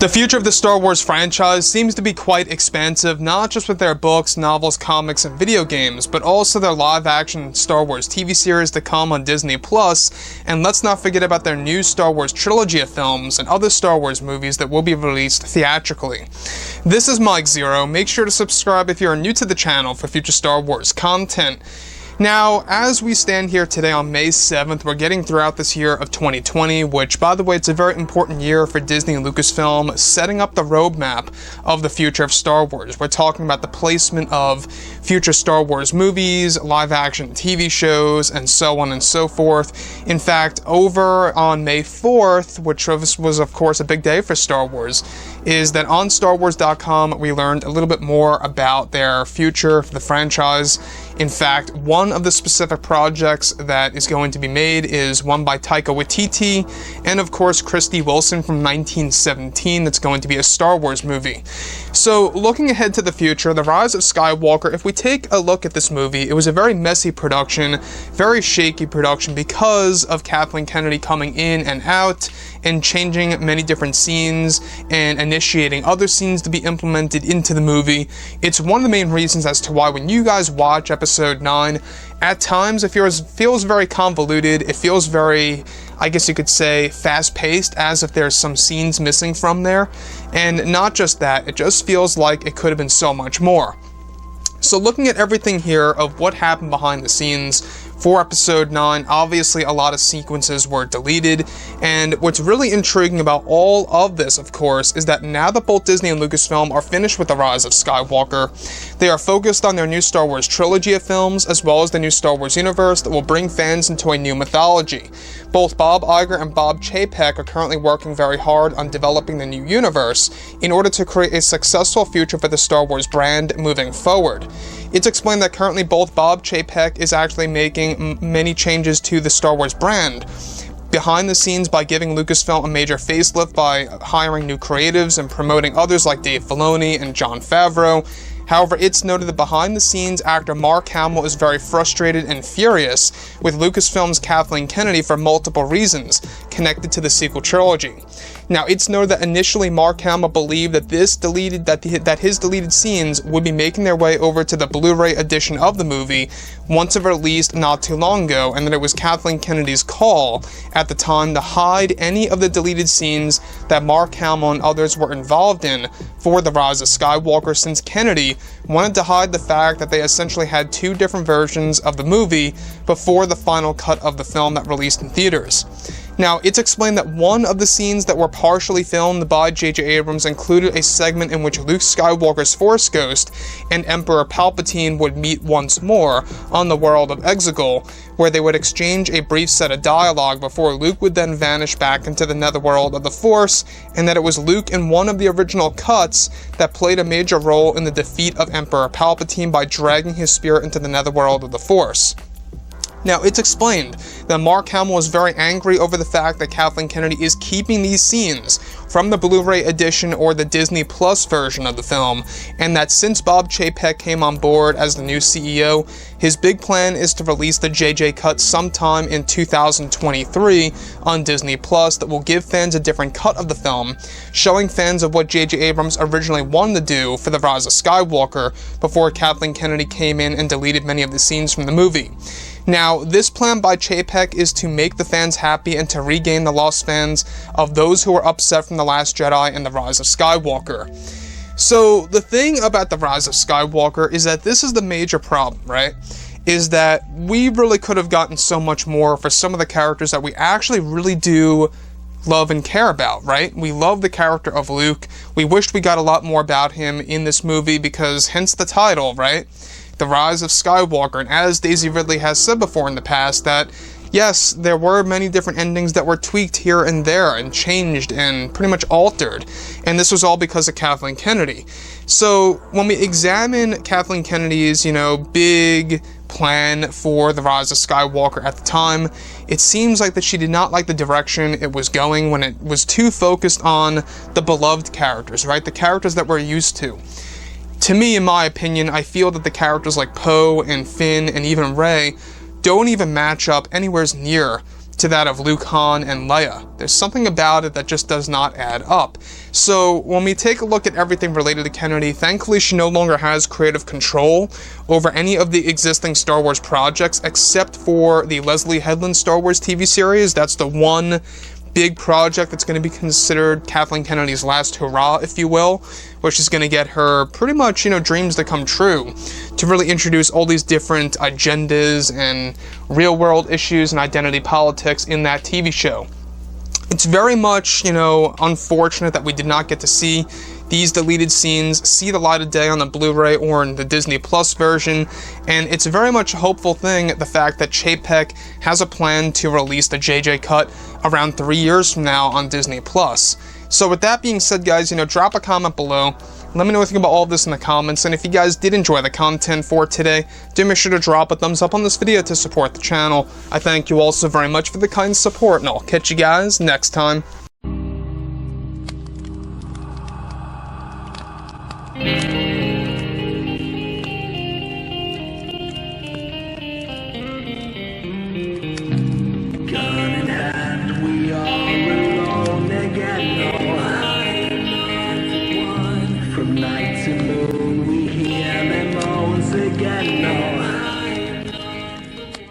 The future of the Star Wars franchise seems to be quite expansive, not just with their books, novels, comics, and video games, but also their live-action Star Wars TV series to come on Disney+, and let's not forget about their new Star Wars trilogy of films and other Star Wars movies that will be released theatrically. This is Mike Zero. Make sure to subscribe if you are new to the channel for future Star Wars content. Now, as we stand here today on May 7th, we're getting throughout this year of 2020, which, by the way, it's a very important year for Disney and Lucasfilm, setting up the roadmap of the future of Star Wars. We're talking about the placement of future Star Wars movies, live-action TV shows, and so on and so forth. In fact, over on May 4th, which was, of course, a big day for Star Wars, is that on StarWars.com, we learned a little bit more about their future for the franchise. In fact, one of the specific projects that is going to be made is one by Taika Waititi and, of course, Christy Wilson from 1917 that's going to be a Star Wars movie. So, looking ahead to the future, The Rise of Skywalker, if we take a look at this movie, it was a very messy production, very shaky production because of Kathleen Kennedy coming in and out and changing many different scenes and initiating other scenes to be implemented into the movie. It's one of the main reasons as to why when you guys watch Episode 9, at times it feels very convoluted, it feels very, I guess you could say, fast-paced, as if there's some scenes missing from there. And not just that, it just feels like it could have been so much more. So looking at everything here of what happened behind the scenes for Episode 9, obviously a lot of sequences were deleted, and what's really intriguing about all of this, of course, is that now that both Disney and Lucasfilm are finished with The Rise of Skywalker, they are focused on their new Star Wars trilogy of films, as well as the new Star Wars universe that will bring fans into a new mythology. Both Bob Iger and Bob Chapek are currently working very hard on developing the new universe in order to create a successful future for the Star Wars brand moving forward. It's explained that currently both Bob Chapek is actually making many changes to the Star Wars brand behind the scenes by giving Lucasfilm a major facelift by hiring new creatives and promoting others like Dave Filoni and Jon Favreau. However, it's noted that behind the scenes, actor Mark Hamill is very frustrated and furious with Lucasfilm's Kathleen Kennedy for multiple reasons connected to the sequel trilogy. Now, it's noted that initially Mark Hamill believed that his deleted scenes would be making their way over to the Blu-ray edition of the movie once it released not too long ago, and that it was Kathleen Kennedy's call at the time to hide any of the deleted scenes that Mark Hamill and others were involved in for The Rise of Skywalker, since Kennedy wanted to hide the fact that they essentially had two different versions of the movie before the final cut of the film that released in theaters. Now, it's explained that one of the scenes that were partially filmed by J.J. Abrams included a segment in which Luke Skywalker's Force Ghost and Emperor Palpatine would meet once more on the world of Exegol, where they would exchange a brief set of dialogue before Luke would then vanish back into the netherworld of the Force, and that it was Luke in one of the original cuts that played a major role in the defeat of Emperor Palpatine by dragging his spirit into the netherworld of the Force. Now, it's explained that Mark Hamill was very angry over the fact that Kathleen Kennedy is keeping these scenes from the Blu-ray edition or the Disney Plus version of the film, and that since Bob Chapek came on board as the new CEO, his big plan is to release the JJ cut sometime in 2023 on Disney Plus that will give fans a different cut of the film, showing fans of what J.J. Abrams originally wanted to do for The Rise of Skywalker before Kathleen Kennedy came in and deleted many of the scenes from the movie. Now, this plan by Chapek is to make the fans happy and to regain the lost fans of those who were upset from The Last Jedi and The Rise of Skywalker. So, the thing about The Rise of Skywalker is that this is the major problem, right? Is that we really could have gotten so much more for some of the characters that we actually really do love and care about, right? We love the character of Luke. We wished we got a lot more about him in this movie because, hence the title, right? The Rise of Skywalker, and as Daisy Ridley has said before in the past, that yes, there were many different endings that were tweaked here and there and changed and pretty much altered, and this was all because of Kathleen Kennedy. So when we examine Kathleen Kennedy's, big plan for The Rise of Skywalker at the time, it seems like that she did not like the direction it was going when it was too focused on the beloved characters, right? The characters that we're used to. To me, in my opinion, I feel that the characters like Poe and Finn and even Rey don't even match up anywhere near to that of Luke, Han, and Leia. There's something about it that just does not add up. So when we take a look at everything related to Kennedy, thankfully she no longer has creative control over any of the existing Star Wars projects except for the Leslie Headland Star Wars TV series. That's the one big project that's going to be considered Kathleen Kennedy's last hurrah, if you will, which is going to get her pretty much, dreams to come true, to really introduce all these different agendas and real-world issues and identity politics in that TV show. It's very much, unfortunate that we did not get to see these deleted scenes see the light of day on the Blu-ray or in the Disney Plus version, and it's very much a hopeful thing, the fact that Chapek has a plan to release the JJ cut around 3 years from now on Disney Plus. So with that being said, guys, drop a comment below. Let me know what you think about all of this in the comments, and if you guys did enjoy the content for today, do make sure to drop a thumbs up on this video to support the channel. I thank you all so very much for the kind support, and I'll catch you guys next time.